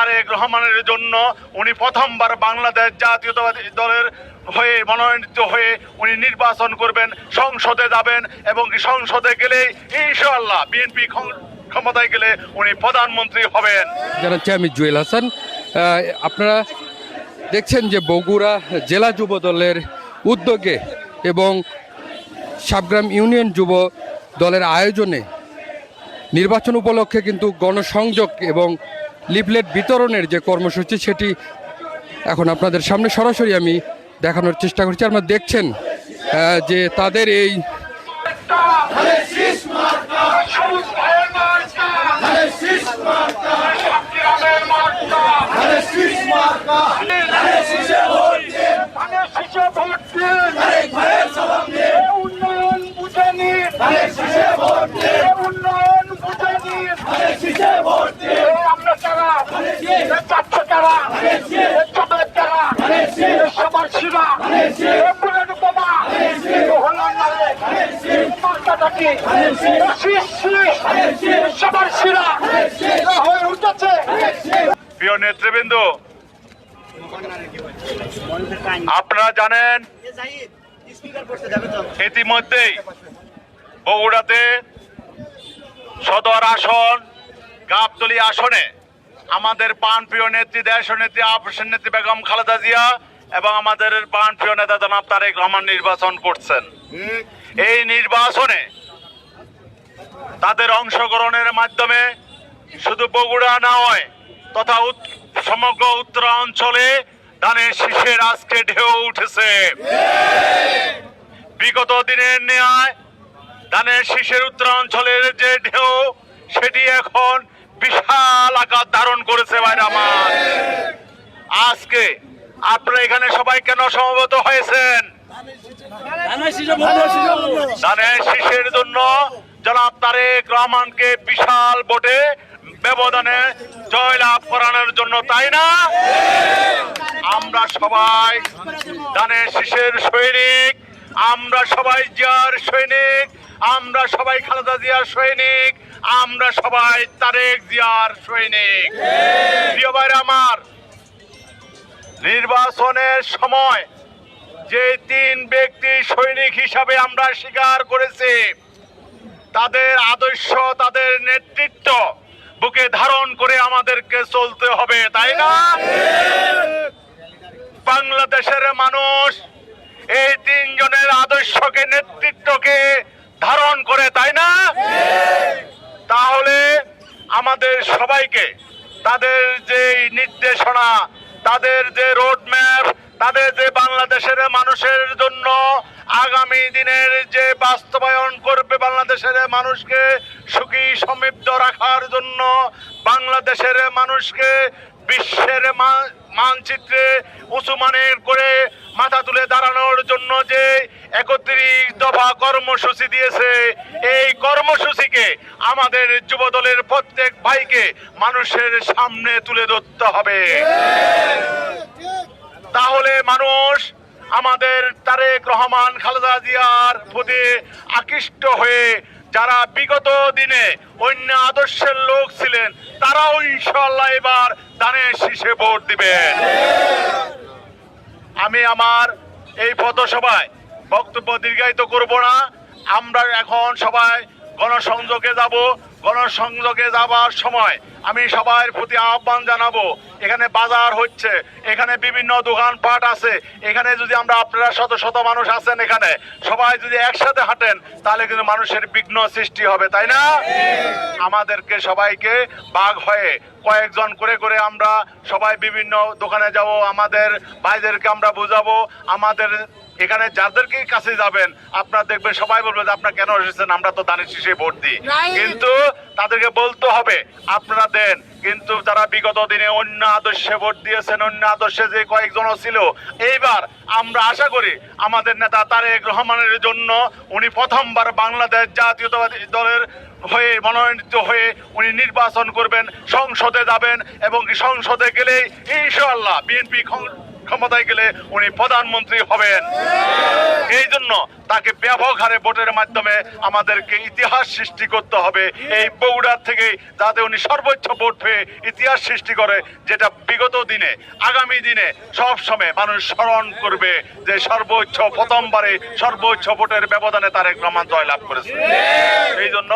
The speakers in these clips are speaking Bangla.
তারেক রহমানের জন্য উনি প্রথমবার বাংলাদেশ জাতীয়তাবাদী দলের হয়ে মনোনীত হয়ে উনি নির্বাচন করবেন, সংসদে যাবেন এবং সংসদে গেলেই ইনশাআল্লাহ বিএনপি ক্ষমতায় গেলে উনি প্রধানমন্ত্রী হবেন। জানাচ্ছি আমি জুয়েল হাসান। আপনারা দেখছেন যে বগুড়া জেলা যুব দলের উদ্যোগে এবং সাবগ্রাম ইউনিয়ন যুব দলের আয়োজনে নির্বাচন উপলক্ষে কিন্তু গণসংযোগ এবং লিফলেট বিতরণের যে কর্মসূচি সেটি এখন আপনাদের সামনে সরাসরি আমি দেখানোর চেষ্টা করছি। আপনারা দেখছেন যে তাদের এই প্রিয় নেতৃবৃন্দ, আপনারা জানেন ইতিমধ্যেই বগুড়াতে সদর আসন গাবতলী আসনে আমাদের প্রাণপ্রিয় নেত্রী দেশনেত্রী আফসেন নেত্রী বেগম খালেদা জিয়া এবং আমাদের প্রাণপ্রিয় নেতা জনাব তারেক রহমান নির্বাচন করছেন। এই নির্বাচনে তাদের অংশগ্রহণের মাধ্যমে শুধু বগুড়া নয় তথা সমগ্র উত্তরাঞ্চলে ধানের শীষের আজকে ঢেউ উঠেছে। বিগত দিনের ন্যায় ধানের শীষের উত্তরাঞ্চলের যে ঢেউ সেটি এখন বিশাল আকার ধারণ করেছে। ভাইরা আমার, আজকে আপনারা এখানে সবাই কেন সমবেত হয়েছেন? ধানের শীষের জন্য জনাব তারেক রহমানকে বিশাল ভোটে ব্যবধানে জয়লাভ করানোর জন্য, তাই না? আমরা সবাই ধানের শীষের সৈনিক, আমরা সবাই জিয়ার সৈনিক, আমরা সবাই খালেদা জিয়ার সৈনিক, আমরা সবাই তারেক জিয়ার সৈনিক। প্রিয় ভাইরা আমার, নির্বাচনের সময় যে তিন ব্যক্তি সৈনিক হিসাবে আমরা স্বীকার করেছি, তাদের আদর্শ তাদের নেতৃত্ব বুকে ধারণ করে আমাদেরকে চলতে হবে, তাই না? বাংলাদেশের মানুষ এই তিনজনের আদর্শকে নেতৃত্বকে ধারণ করে, তাই না? তাহলে আমাদের সবাইকে তাদের যে নির্দেশনা, তাদের যে রোডম্যাপ, তাদের যে বাংলাদেশের মানুষের জন্য আগামী দিনের যে বাস্তবায়ন করবে, বাংলাদেশের মানুষকে সুখী সমৃদ্ধ রাখার জন্য, বাংলাদেশের মানুষকে বিশ্বের মানচিত্রে উঁচু মানের করে মাথা তুলে দাঁড়ানোর জন্য যে 31 দফা কর্মসূচি দিয়েছে, এই কর্মসূচিকে আমাদের যুব দলের প্রত্যেক ভাইকে মানুষের সামনে তুলে ধরতে হবে। তাহলে মানুষ আমাদের তারেক রহমান খালেদা জিয়ার প্রতি আকৃষ্ট হয়ে যারা বিগত দিনে অন্য আদর্শের লোক ছিলেন, তারাও ইনশাআল্লাহ এবার ধানের শীষে ভোট দিবেন। আমি আমার এই পথসভায় বক্তব্য দীর্ঘায়িত করব না। আমরা এখন সবাই গণসংযোগে যাব। গণসংযোগে যাবার সময় আমি সবার প্রতি আহ্বান জানাবো, এখানে বাজার হচ্ছে, এখানে বিভিন্ন দোকানপাট আছে, এখানে যদি আমরা আপনারা শত শত মানুষ আছেন, এখানে সবাই যদি একসাথে হাঁটেন তাহলে কিন্তু মানুষের বিঘ্ন সৃষ্টি হবে, তাই না? আমাদেরকে সবাইকে ভাগ হয়ে কয়েকজন করে করে আমরা সবাই বিভিন্ন দোকানে যাব, আমাদের ভাইদেরকে আমরা বুঝাবো। আমাদের এখানে যাদেরকে কাছে যাবেন আপনারা দেখবেন সবাই বলবে যে আপনারা কেন এসেছেন, আমরা তো ধানের শীষে ভোট দিই, কিন্তু তাদেরকে বলতে হবে আপনারা দেন। কিন্তু তারা বিগত দিনে অন্য আদর্শে ভোট দিয়েছেন, অন্য আদর্শে যে কয়েকজন ছিল, এইবার আমরা আশা করি আমাদের নেতা তারেক রহমানের জন্য উনি প্রথমবার বাংলাদেশ জাতীয়তাবাদী দলের হয়ে মনোনীত হয়ে উনি নির্বাচন করবেন, সংসদে যাবেন এবং সংসদে গেলেই ইনশাআল্লাহ বিএনপি ক্ষমতায় গেলে উনি প্রধানমন্ত্রী হবেন। এই জন্য তাকে ব্যাপক হারে ভোটের মাধ্যমে আমাদেরকে ইতিহাস সৃষ্টি করতে হবে এই বগুড়ার থেকে, যাতে উনি সর্বোচ্চ ভোট পেয়ে ইতিহাস সৃষ্টি করে, যেটা বিগত দিনে আগামী দিনে সব সময় মানুষ স্মরণ করবে যে সর্বোচ্চ প্রথমবারে সর্বোচ্চ ভোটের ব্যবধানে তারেক রহমান জয়লাভ করেছে। এই জন্য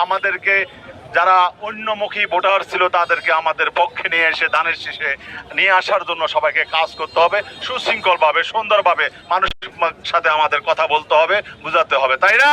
আমাদেরকে যারা অন্যমুখী ভোটার ছিল তাদেরকে আমাদের পক্ষে নিয়ে এসে ধানের শীষে নিয়ে আসার জন্য সবাইকে কাজ করতে হবে, সুশৃঙ্খলভাবে সুন্দরভাবে মানুষের সাথে আমাদের কথা বলতে হবে, বুঝাতে হবে, তাই না?